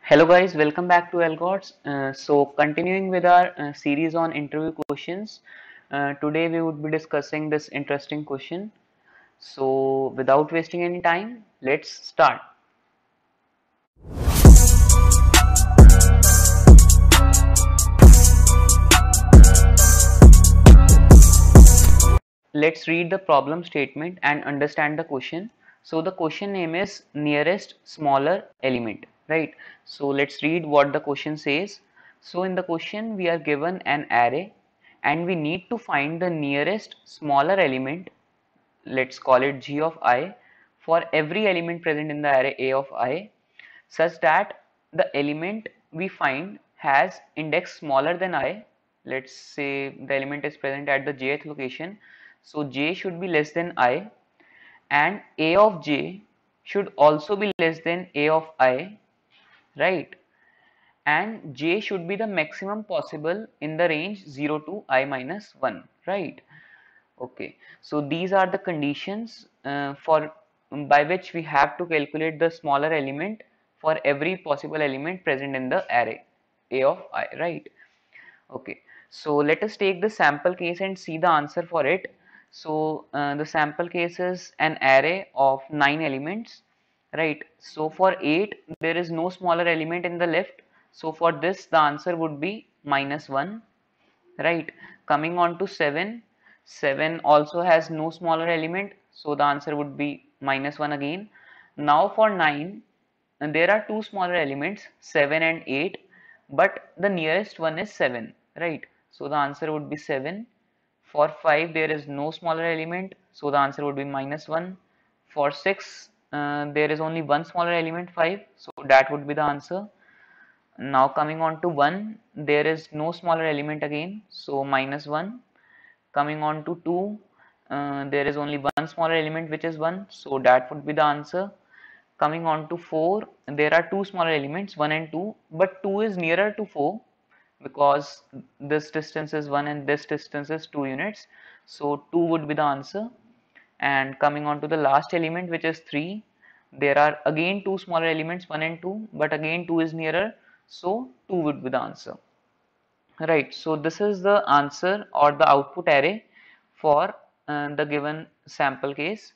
Hello guys, welcome back to Algots. So continuing with our series on interview questions, today we would be discussing this interesting question. So without wasting any time, let's start. Let's read the problem statement and understand the question. So the question name is nearest smaller element, right? So let's read what the question says. So in the question we are given an array and we need to find the nearest smaller element, let's call it g of I, for every element present in the array a of I, such that the element we find has index smaller than I. Let's say the element is present at the jth location, so j should be less than I, and a of j should also be less than a of I, right? And j should be the maximum possible in the range 0 to I minus 1, right? Okay, so these are the conditions for by which we have to calculate the smaller element for every possible element present in the array a of I, right? Okay, so let us take the sample case and see the answer for it. So the sample case is an array of 9 elements, right? So for 8 there is no smaller element in the left, so for this the answer would be -1, right? Coming on to 7, 7 also has no smaller element, so the answer would be -1 again. Now for 9, and there are two smaller elements 7 and 8, but the nearest one is 7, right? So the answer would be 7. For 5 there is no smaller element, so the answer would be -1. For 6 there is only one smaller element 5, so that would be the answer. Now coming on to 1, there is no smaller element again, so -1. Coming on to 2, there is only one smaller element which is 1, so that would be the answer. Coming on to 4, there are two smaller elements 1 and 2, but 2 is nearer to 4 because this distance is 1 and this distance is 2 units, so 2 would be the answer. And coming on to the last element which is 3, there are again two smaller elements 1 and 2, but again 2 is nearer, so 2 would be the answer, right? So this is the answer or the output array for the given sample case.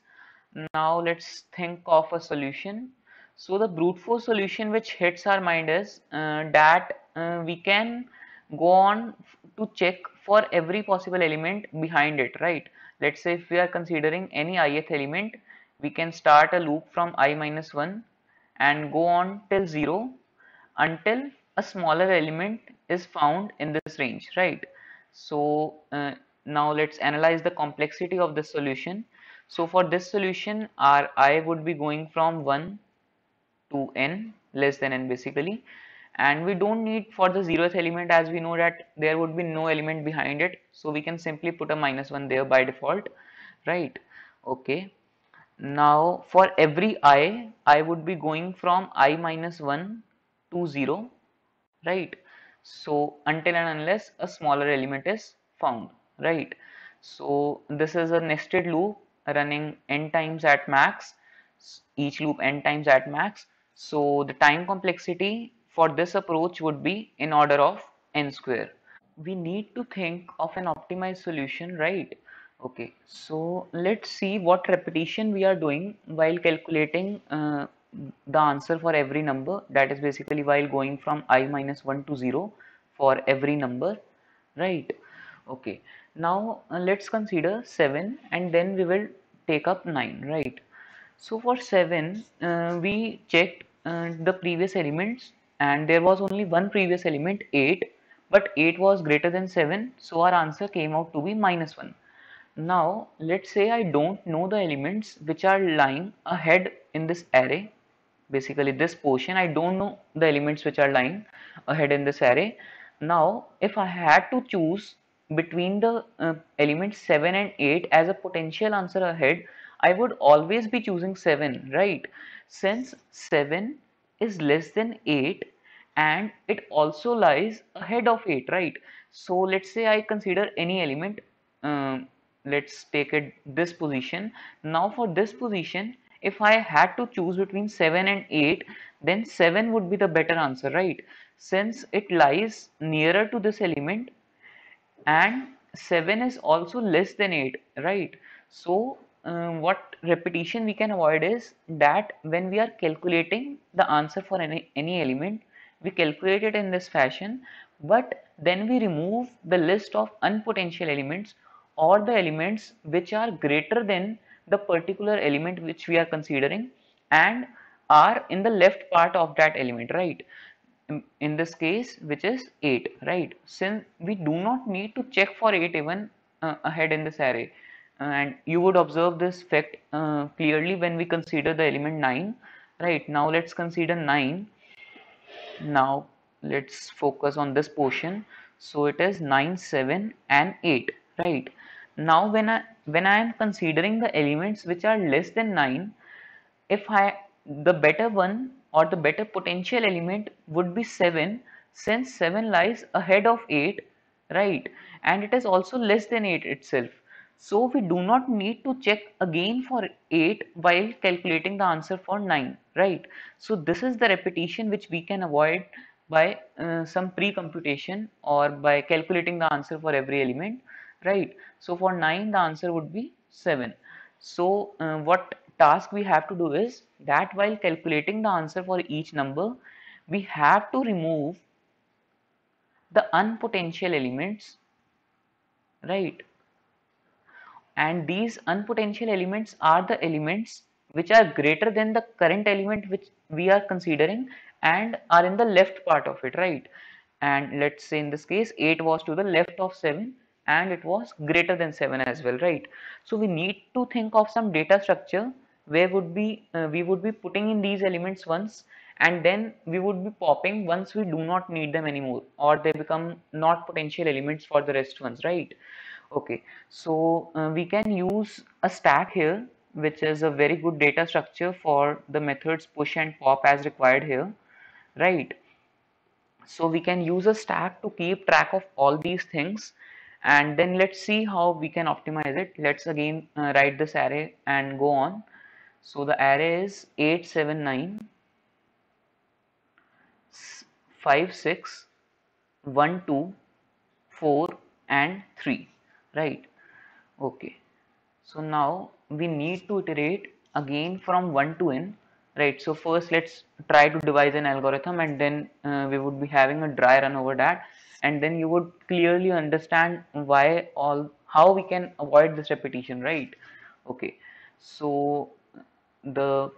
Now let's think of a solution. So the brute force solution which hits our mind is that we can go on to check for every possible element behind it, right? Let's say if we are considering any ith element, we can start a loop from I minus 1 and go on till 0 until a smaller element is found in this range, right? So now let's analyze the complexity of this solution. So for this solution, our I would be going from 1 to n less than n basically, and we don't need for the 0th element, as we know that there would be no element behind it, so we can simply put a -1 there by default, right? Okay, now for every I would be going from I minus 1 to 0, right? So until and unless a smaller element is found, right? So this is a nested loop running n times at max, each loop n times at max. So the time complexity for this approach would be in order of n square. We need to think of an optimized solution, right? Okay, so let's see what repetition we are doing while calculating the answer for every number, that is basically while going from I minus 1 to 0 for every number, right? Okay, now let's consider 7 and then we will take up 9, right? So for 7, we checked the previous elements and there was only one previous element 8, but 8 was greater than 7, so our answer came out to be -1. Now let's say I don't know the elements which are lying ahead in this array, basically this portion. I don't know the elements which are lying ahead in this array. Now if I had to choose between the elements 7 and 8 as a potential answer ahead, I would always be choosing 7, right? Since 7 is less than 8 and it also lies ahead of 8, right? So let's say I consider any element, let's take it this position. Now for this position, if I had to choose between 7 and 8, then 7 would be the better answer, right? Since it lies nearer to this element and 7 is also less than 8, right? So what repetition we can avoid is that when we are calculating the answer for any element, we calculate it in this fashion, but then we remove the list of unpotential elements or the elements which are greater than the particular element which we are considering and are in the left part of that element, right? In this case, which is 8, right? Since we do not need to check for 8 even ahead in this array, and you would observe this fact clearly when we consider the element 9, right? Now let's consider 9. Now let's focus on this portion. So it is 9, 7 and 8, right? Now when I am considering the elements which are less than 9, if I the better one or the better potential element would be 7, since 7 lies ahead of 8, right? And it is also less than 8 itself. So we do not need to check again for 8 while calculating the answer for 9, right? So this is the repetition which we can avoid by some pre-computation or by calculating the answer for every element, right? So for 9 the answer would be 7. So what task we have to do is that while calculating the answer for each number, we have to remove the unpotential elements, right? And these unpotential elements are the elements which are greater than the current element which we are considering and are in the left part of it, right? And let's say in this case 8 was to the left of 7 and it was greater than 7 as well, right? So we need to think of some data structure where we would be putting in these elements once, and then we would be popping once we do not need them anymore or they become not potential elements for the rest ones, right? Okay, so we can use a stack here, which is a very good data structure for the methods push and pop as required here, right? So we can use a stack to keep track of all these things, and then let's see how we can optimize it. Let's again write this array and go on. So the array is 8, 7, 9, 5, 6, 1, 2, 4 and 3, right? Okay. So now we need to iterate again from 1 to n, right? So first let's try to devise an algorithm, and then we would be having a dry run over that, and then you would clearly understand how we can avoid this repetition, right? Okay, so the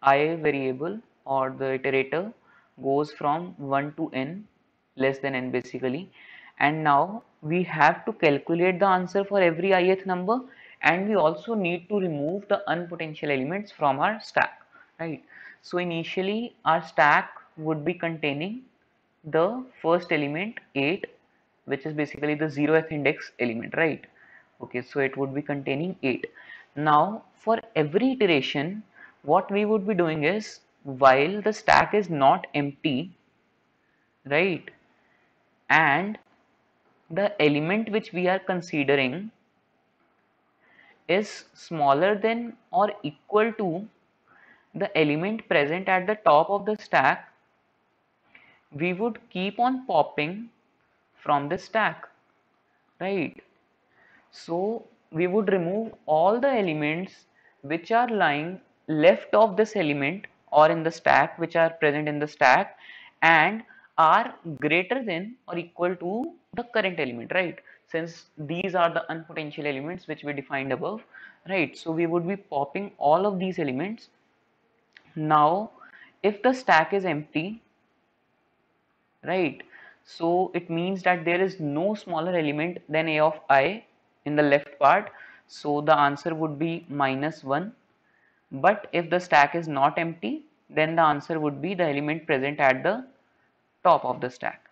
I variable or the iterator goes from 1 to n, less than n basically, and now we have to calculate the answer for every ith number, and we also need to remove the unpotential elements from our stack, right? So initially our stack would be containing the first element 8, which is basically the 0th index element, right? Okay, so it would be containing 8. Now for every iteration, what we would be doing is, while the stack is not empty, right, and the element which we are considering is smaller than or equal to the element present at the top of the stack, we would keep on popping from the stack, right? So we would remove all the elements which are lying left of this element or in the stack, which are present in the stack and are greater than or equal to the current element, right? Since these are the unpotential elements which we defined above, right? So we would be popping all of these elements. Now if the stack is empty, right, so it means that there is no smaller element than a of I in the left part, so the answer would be -1. But if the stack is not empty, then the answer would be the element present at the top of the stack.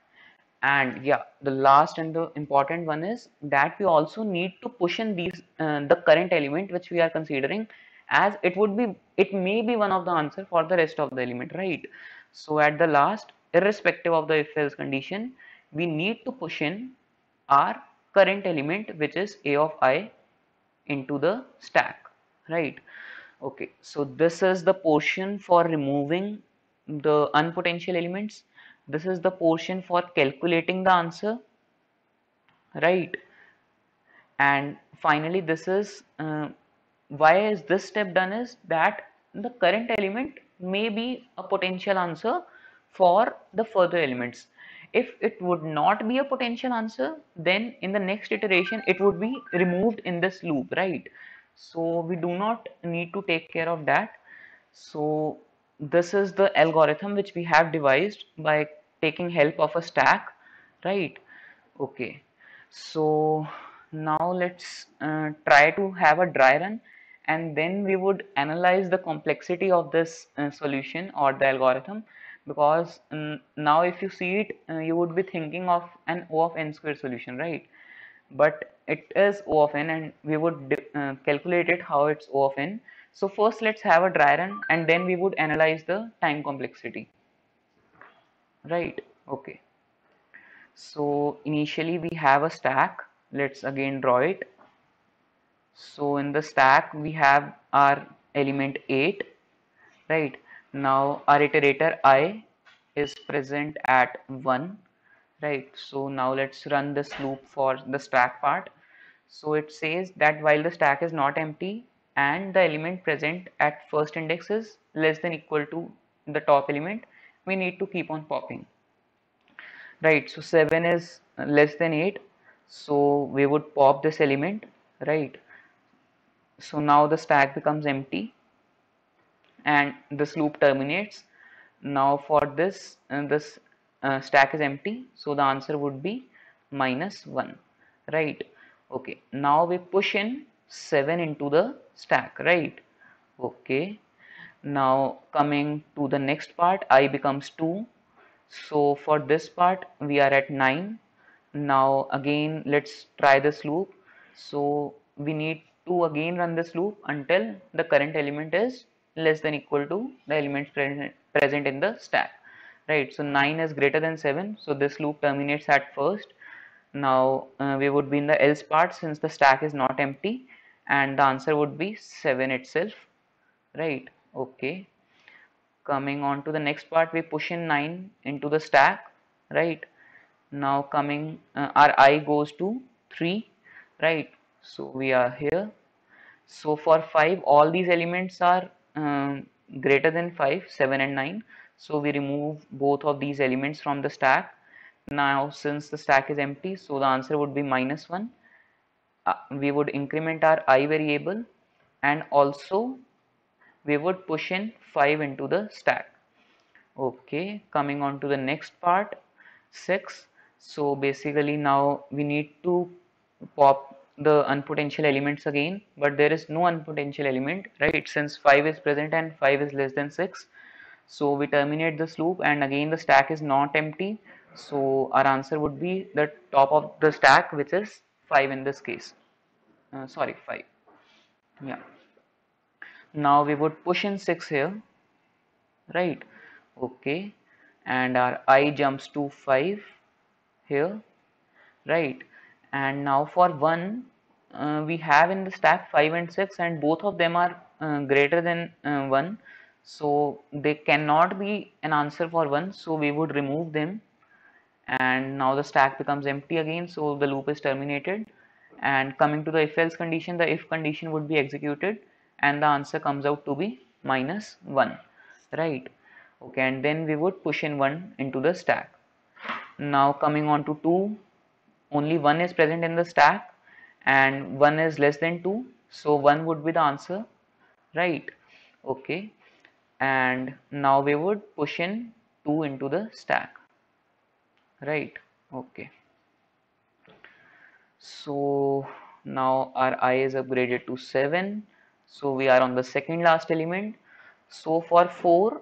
And yeah, the last and the important one is that we also need to push in these the current element which we are considering, as it may be one of the answer for the rest of the element, right? So at the last, irrespective of the if else condition, we need to push in our current element, which is a of I, into the stack, right? Okay, so this is the portion for removing the unpotential elements. This is the portion for calculating the answer, right? And finally, this is why is this step done is that the current element may be a potential answer for the further elements. If it would not be a potential answer, then in the next iteration it would be removed in this loop, right? So we do not need to take care of that. So this is the algorithm which we have devised by taking help of a stack, right? Okay, so now let's try to have a dry run, and then we would analyze the complexity of this solution or the algorithm, because now if you see it, you would be thinking of an O of n square solution, right? But it is O of n, and we would calculate it how it's O of n. So first let's have a dry run, and then we would analyze the time complexity, right? Okay. So initially we have a stack. Let's again draw it. So in the stack we have our element 8, right? Now our iterator I is present at 1, right? So now let's run this loop for the stack part. So it says that while the stack is not empty and the element present at first index is less than equal to the top element, we need to keep on popping. Right, so 7 is less than 8, so we would pop this element, right? So now the stack becomes empty and this loop terminates. Now for this stack is empty, so the answer would be -1, right? Okay, now we push in 7 into the stack, right? Okay, now coming to the next part, I becomes 2. So for this part we are at 9. Now again let's try this loop. So we need to again run this loop until the current element is less than equal to the elements present in the stack, right? So 9 is greater than 7, so this loop terminates at first. Now we would be in the else part since the stack is not empty, and the answer would be 7 itself, right? Okay, coming on to the next part, we push in 9 into the stack, right? Now coming our I goes to 3, right? So we are here. So for 5 all these elements are greater than 5, 7 and 9, so we remove both of these elements from the stack. Now since the stack is empty, so the answer would be -1. We would increment our I variable, and also we would push in 5 into the stack. Okay, coming on to the next part, 6. So basically now we need to pop the unpotential elements again, but there is no unpotential element, right? Since 5 is present and 5 is less than 6. So we terminate this loop, and again the stack is not empty. So our answer would be the top of the stack, which is 5 in this case. Sorry, 5. Yeah. Now we would push in 6 here, right? Okay, and our I jumps to 5 here, right? And now for 1, we have in the stack 5 and 6, and both of them are greater than 1, so they cannot be an answer for 1, so we would remove them, and now the stack becomes empty again, so the loop is terminated. And coming to the if else condition, the if condition would be executed and the answer comes out to be -1, right? Okay, and then we would push in 1 into the stack. Now coming on to 2, only 1 is present in the stack and 1 is less than 2, so 1 would be the answer, right? Okay, and now we would push in 2 into the stack, right? Okay, so now our I is upgraded to 7, so we are on the second last element. So for 4,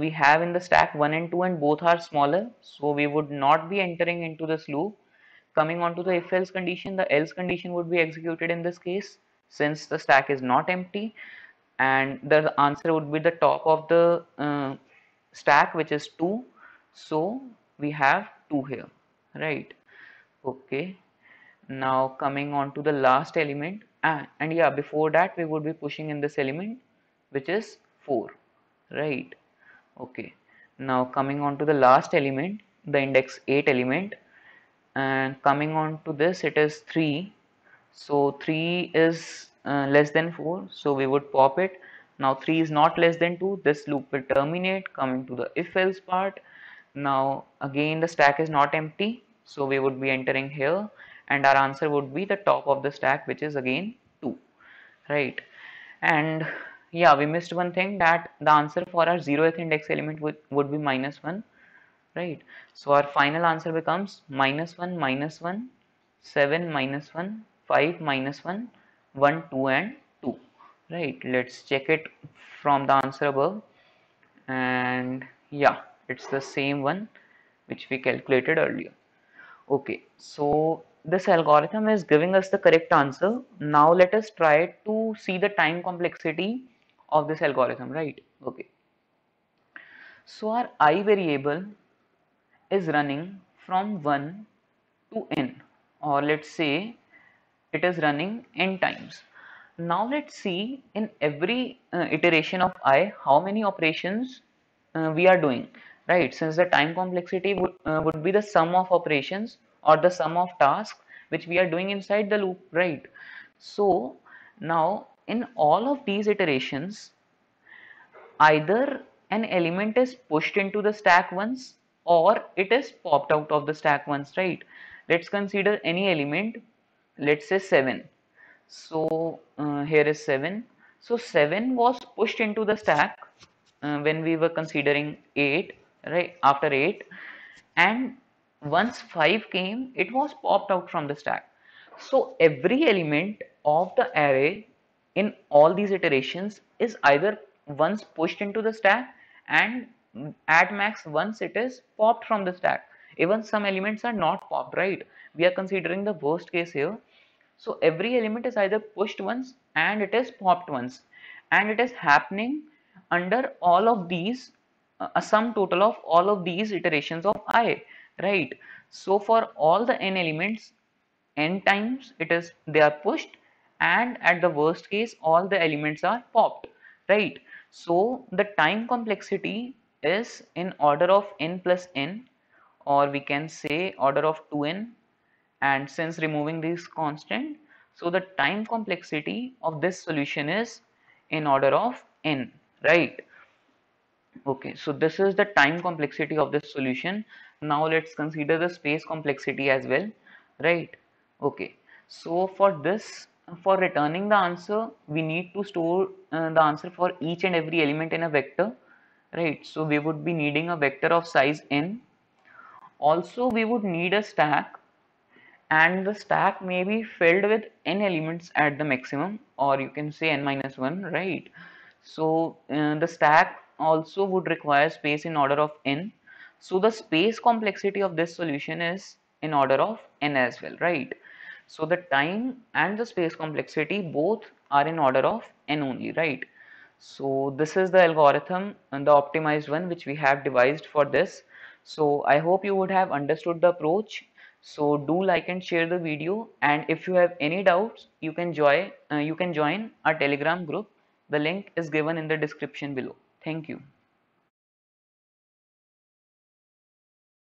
we have in the stack 1 and 2 and both are smaller, so we would not be entering into this loop. Coming on to the if else condition, the else condition would be executed in this case since the stack is not empty, and the answer would be the top of the stack, which is 2, so we have 2 here, right? Okay, now coming on to the last element, and yeah, before that we would be pushing in this element. which is 4, right? Okay, now coming on to the last element, the index 8 element, and coming on to this, it is 3. So 3 is less than 4, so we would pop it. Now 3 is not less than 2, this loop will terminate. Coming to the if else part, now again the stack is not empty, so we would be entering here, and our answer would be the top of the stack, which is again 2, right? And yeah, we missed one thing, that the answer for our 0th index element would be -1, right? So our final answer becomes -1, -1, 7, -1, 5, -1, 1, 2 and 2, right? Let's check it from the answer above, and yeah, it's the same one which we calculated earlier. Okay, so this algorithm is giving us the correct answer. Now let us try to see the time complexity of this algorithm, right? Okay, so our I variable is running from 1 to n, or let's say it is running n times. Now let's see in every iteration of I how many operations we are doing, right? Since the time complexity would be the sum of operations or the sum of tasks which we are doing inside the loop, right? So now in all of these iterations, either an element is pushed into the stack once or it is popped out of the stack once, right? Let's consider any element, let's say 7. So here is 7. So 7 was pushed into the stack when we were considering 8, right? After 8, and once 5 came, it was popped out from the stack. So every element of the array in all these iterations is either once pushed into the stack and at max once it is popped from the stack. Even some elements are not popped, right? We are considering the worst case here. So every element is either pushed once and it is popped once, and it is happening under all of these, a sum total of all of these iterations of I, right? So for all the n elements, n times it is they are pushed, and at the worst case all the elements are popped, right? So the time complexity is in order of n plus n, or we can say order of 2n, and since removing this constant, so the time complexity of this solution is in order of n, right? Okay, so this is the time complexity of this solution. Now let's consider the space complexity as well, right? Okay, so for this, for returning the answer, we need to store the answer for each and every element in a vector, right? So we would be needing a vector of size n. Also, we would need a stack, and the stack may be filled with n elements at the maximum, or you can say n minus 1, right? So the stack also would require space in order of n, so the space complexity of this solution is in order of n as well, right? So the time and the space complexity both are in order of n only, right? So this is the algorithm and the optimized one which we have devised for this. So I hope you would have understood the approach. So do like and share the video, and if you have any doubts, you can join our Telegram group. The link is given in the description below. Thank you.